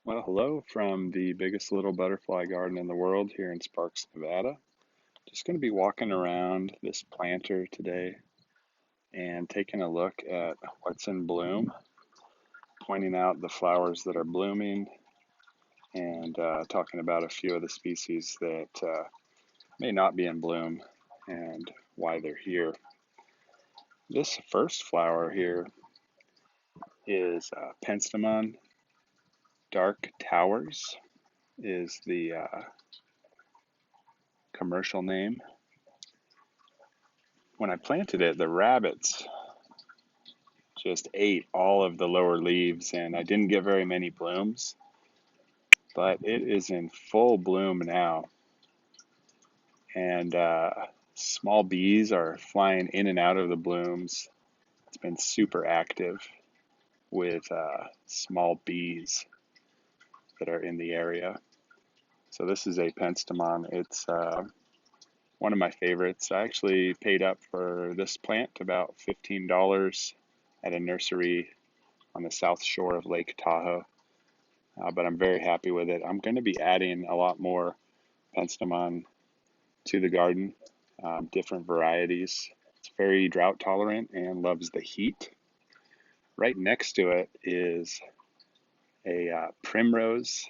Well, hello from the biggest little butterfly garden in the world here in Sparks, Nevada. Just going to be walking around this planter today and taking a look at what's in bloom, pointing out the flowers that are blooming, and talking about a few of the species that may not be in bloom and why they're here. This first flower here is Penstemon Dark Towers, is the commercial name. When I planted it, the rabbits just ate all of the lower leaves and I didn't get very many blooms, but it is in full bloom now. And small bees are flying in and out of the blooms. It's been super active with small bees that are in the area. So this is a penstemon. It's one of my favorites. I actually paid up for this plant about $15 at a nursery on the south shore of Lake Tahoe. But I'm very happy with it. I'm going to be adding a lot more penstemon to the garden, different varieties. It's very drought tolerant and loves the heat. Right next to it is a primrose.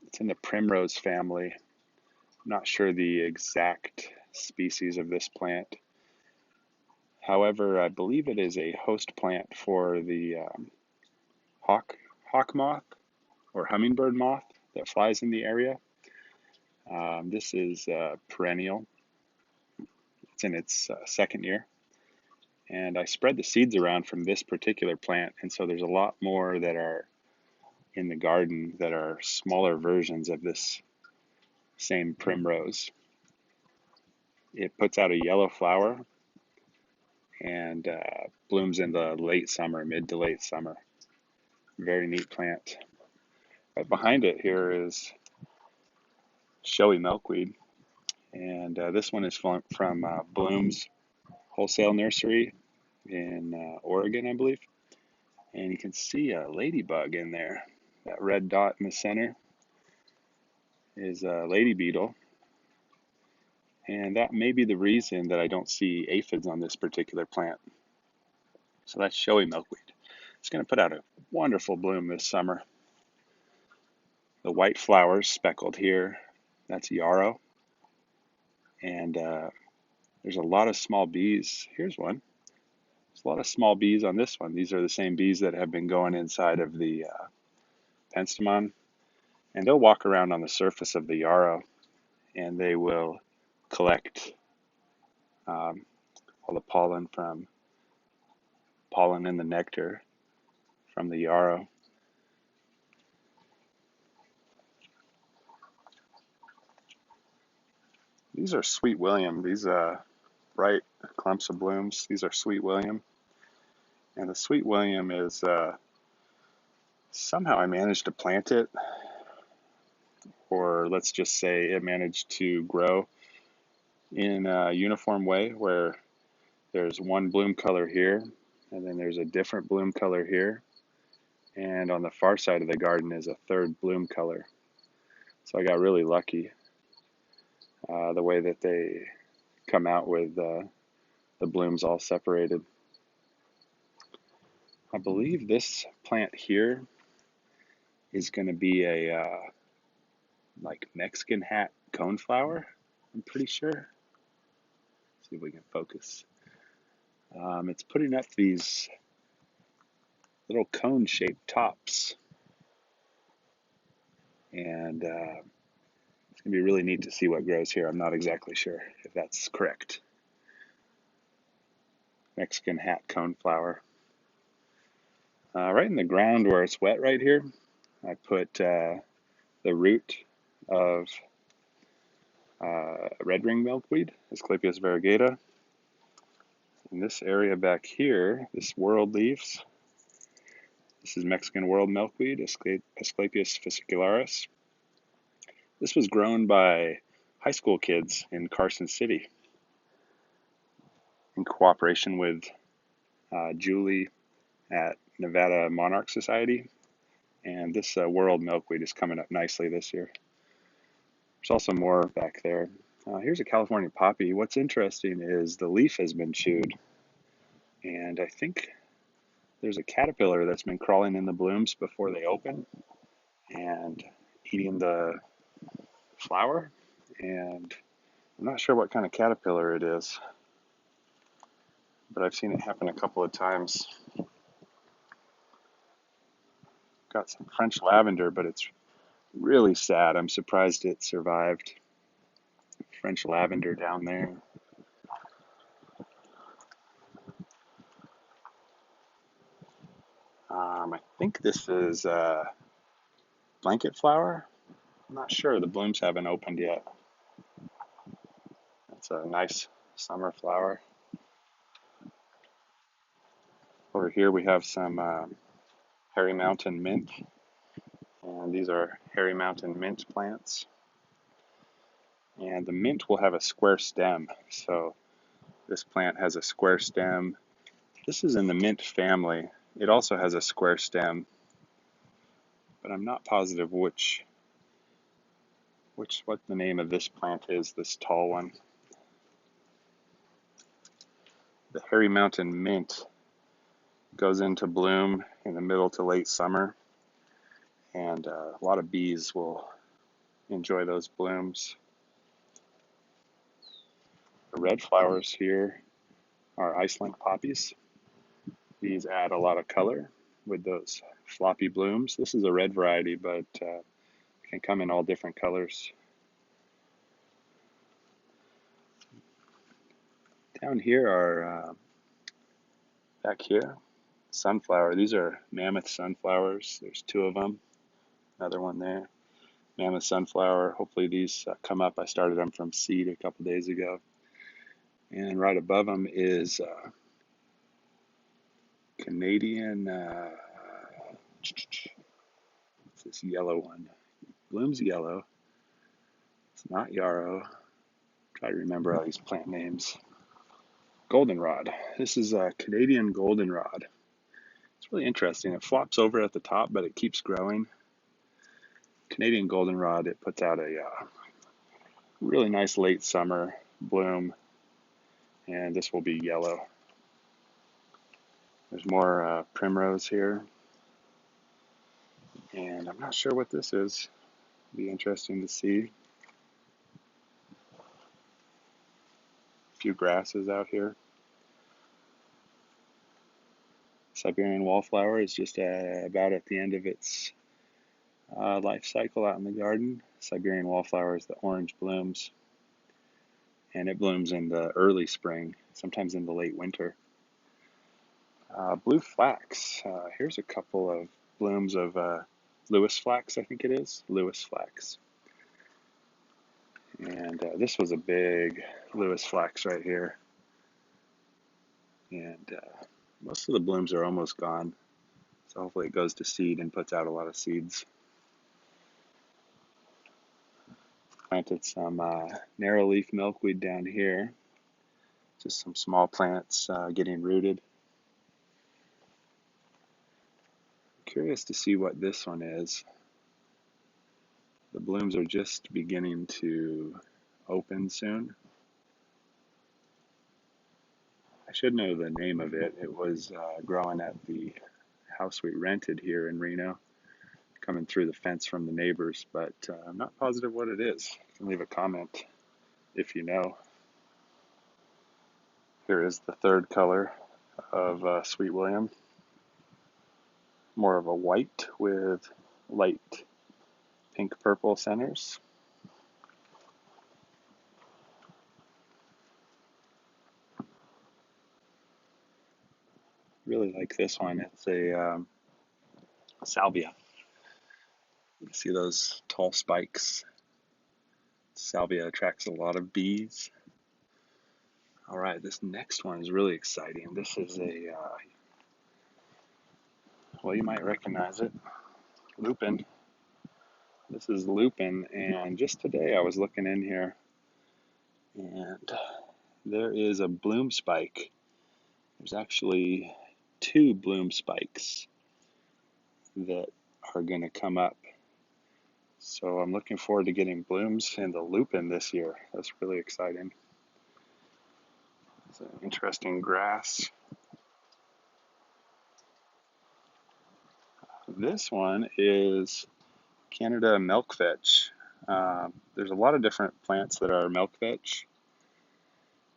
It's in the primrose family. I'm not sure the exact species of this plant. However, I believe it is a host plant for the hawk moth or hummingbird moth that flies in the area. This is perennial. It's in its second year. And I spread the seeds around from this particular plant, and so there's a lot more that are in the garden that are smaller versions of this same primrose. It puts out a yellow flower and blooms in the late summer, mid to late summer. Very neat plant. Right behind it here is showy milkweed, and this one is from Bloom's Wholesale Nursery in Oregon, I believe. And you can see a ladybug in there. That red dot in the center is a lady beetle. And that may be the reason that I don't see aphids on this particular plant. So that's showy milkweed. It's going to put out a wonderful bloom this summer. The white flowers speckled here, that's yarrow. And there's a lot of small bees. Here's one. There's a lot of small bees on this one. These are the same bees that have been going inside of the penstemon. And they'll walk around on the surface of the yarrow and they will collect all the pollen and the nectar from the yarrow. These are Sweet William. These bright clumps of blooms. These are Sweet William. And the Sweet William is somehow I managed to plant it, or let's just say it managed to grow in a uniform way where there's one bloom color here, and then there's a different bloom color here, and on the far side of the garden is a third bloom color. So I got really lucky the way that they come out with the blooms all separated. I believe this plant here is going to be a like Mexican hat coneflower. I'm pretty sure. See if we can focus. It's putting up these little cone-shaped tops, and it's going to be really neat to see what grows here. I'm not exactly sure if that's correct. Mexican hat coneflower. Right in the ground where it's wet right here, I put the root of red ring milkweed, Asclepias variegata. In this area back here, this world leaves. This is Mexican world milkweed, Asclepias fascicularis. This was grown by high school kids in Carson City in cooperation with Julie at Nevada Monarch Society And this world milkweed is coming up nicely this year. There's also more back there. Here's a California poppy. What's interesting is the leaf has been chewed, and I think there's a caterpillar that's been crawling in the blooms before they open and eating the flower, and I'm not sure what kind of caterpillar it is, but I've seen it happen a couple of times. Got some French lavender, but it's really sad. I'm surprised it survived. French lavender down there. I think this is blanket flower. I'm not sure. The blooms haven't opened yet. It's a nice summer flower. Over here we have some Hairy Mountain mint, and these are Hairy Mountain mint plants. And the mint will have a square stem, so this plant has a square stem. This is in the mint family. It also has a square stem, but I'm not positive what the name of this plant is, this tall one. The Hairy Mountain mint goes into bloom in the middle to late summer, and a lot of bees will enjoy those blooms. The red flowers here are Iceland poppies. These add a lot of color with those floppy blooms. This is a red variety, but can come in all different colors. Down here are, back here, sunflower. These are mammoth sunflowers. There's two of them. Another one there. Mammoth sunflower. Hopefully these come up. I started them from seed a couple days ago. And right above them is Canadian, what's this yellow one? Blooms yellow. It's not yarrow. Try to remember all these plant names. Goldenrod. This is a Canadian goldenrod. It's really interesting. It flops over at the top, but it keeps growing. Canadian goldenrod, it puts out a really nice late summer bloom, and this will be yellow. There's more primrose here, and I'm not sure what this is. It'll be interesting to see. A few grasses out here. Siberian wallflower is just about at the end of its life cycle out in the garden. Siberian wallflower is the orange blooms, and it blooms in the early spring, sometimes in the late winter. Blue flax. Here's a couple of blooms of Lewis flax, I think it is. Lewis flax. And this was a big Lewis flax right here. And most of the blooms are almost gone. So hopefully it goes to seed and puts out a lot of seeds. Planted some narrow leaf milkweed down here. Just some small plants getting rooted. Curious to see what this one is. The blooms are just beginning to open soon. I should know the name of it. It was growing at the house we rented here in Reno, coming through the fence from the neighbors, but I'm not positive what it is. You can leave a comment if you know. Here is the third color of Sweet William. More of a white with light pink-purple centers. Really like this one. It's a salvia. You see those tall spikes. Salvia attracts a lot of bees. All right, this next one is really exciting. This is a, well, you might recognize it, lupin. This is lupin, and just today I was looking in here, and there is a bloom spike. There's actually two bloom spikes that are going to come up. So I'm looking forward to getting blooms in the lupin this year. That's really exciting. It's an interesting grass. This one is Canada milkvetch. There's a lot of different plants that are milkvetch,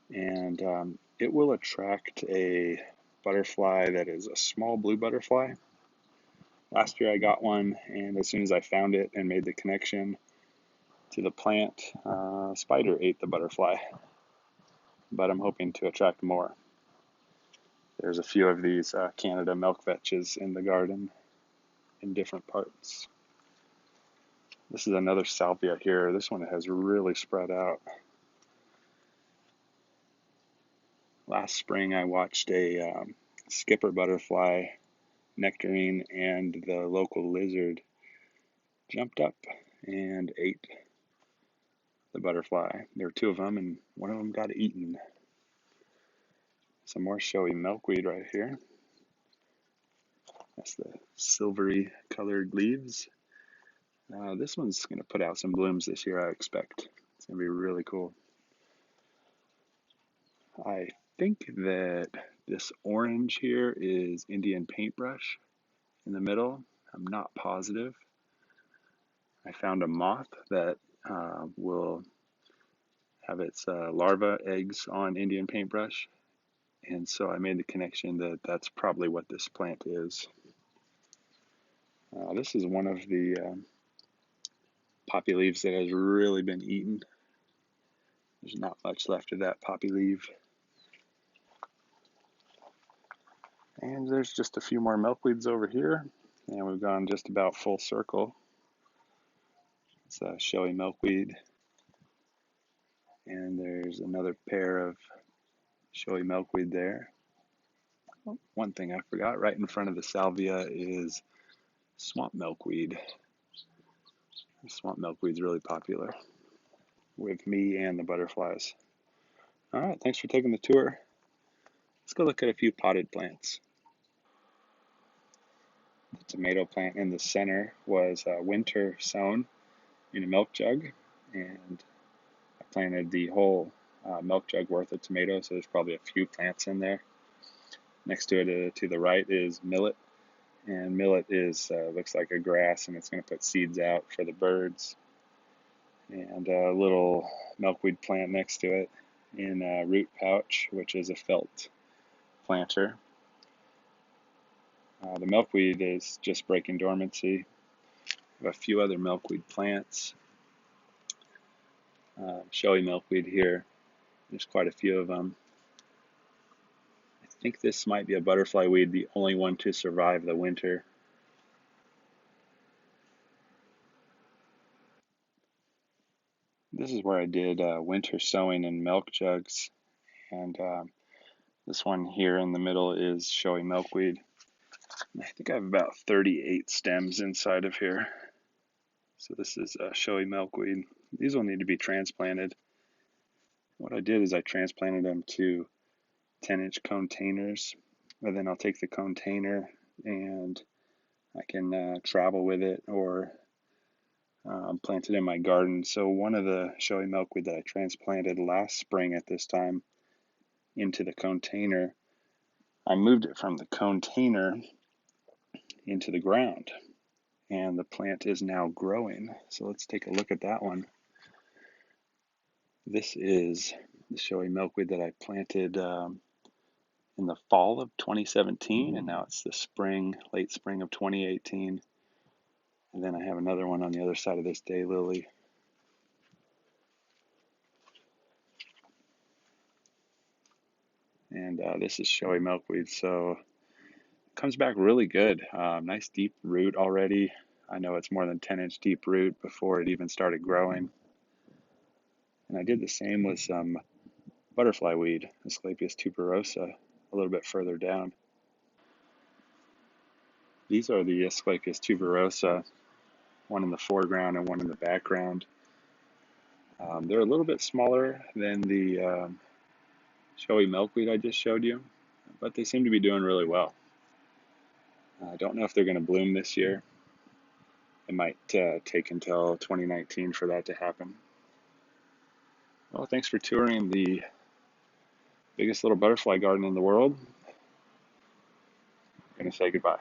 and it will attract a butterfly that is a small blue butterfly. Last year I got one, and as soon as I found it and made the connection to the plant, a spider ate the butterfly, but I'm hoping to attract more. There's a few of these Canada milkvetches in the garden in different parts. This is another salvia here. This one has really spread out. Last spring I watched a skipper butterfly, nectarine, and the local lizard jumped up and ate the butterfly. There were two of them, and one of them got eaten. Some more showy milkweed right here. That's the silvery colored leaves. This one's going to put out some blooms this year, I expect. It's going to be really cool. I think that this orange here is Indian paintbrush in the middle. I'm not positive. I found a moth that will have its larva eggs on Indian paintbrush, and so I made the connection that that's probably what this plant is. This is one of the poppy leaves that has really been eaten. There's not much left of that poppy leaf. And there's just a few more milkweeds over here, and we've gone just about full circle. It's a showy milkweed, and there's another pair of showy milkweed there. Oh, one thing I forgot, right in front of the salvia is swamp milkweed. Swamp milkweed's really popular with me and the butterflies. All right, thanks for taking the tour. Let's go look at a few potted plants. The tomato plant in the center was winter sown in a milk jug, and I planted the whole milk jug worth of tomatoes, so there's probably a few plants in there. Next to it, to the right, is millet, and millet is looks like a grass, and it's going to put seeds out for the birds. And a little milkweed plant next to it in a root pouch, which is a felt planter. The milkweed is just breaking dormancy. We have a few other milkweed plants. Showy milkweed here. There's quite a few of them. I think this might be a butterfly weed, the only one to survive the winter. This is where I did winter sowing in milk jugs, and this one here in the middle is showy milkweed. I think I have about 38 stems inside of here. So this is showy milkweed. These will need to be transplanted. What I did is I transplanted them to 10-inch containers, and then I'll take the container and I can travel with it or plant it in my garden. So one of the showy milkweed that I transplanted last spring at this time into the container, I moved it from the container into the ground, and the plant is now growing. So let's take a look at that one. This is the showy milkweed that I planted in the fall of 2017, and now it's the spring, late spring of 2018. And then I have another one on the other side of this daylily. And this is showy milkweed, so it comes back really good. Nice deep root already. I know it's more than 10-inch deep root before it even started growing. And I did the same with some butterfly weed, Asclepias tuberosa, a little bit further down. These are the Asclepias tuberosa, one in the foreground and one in the background. They're a little bit smaller than the showy milkweed I just showed you, but they seem to be doing really well. I don't know if they're going to bloom this year. it might take until 2019 for that to happen. Well, thanks for touring the biggest little butterfly garden in the world. I'm going to say goodbye.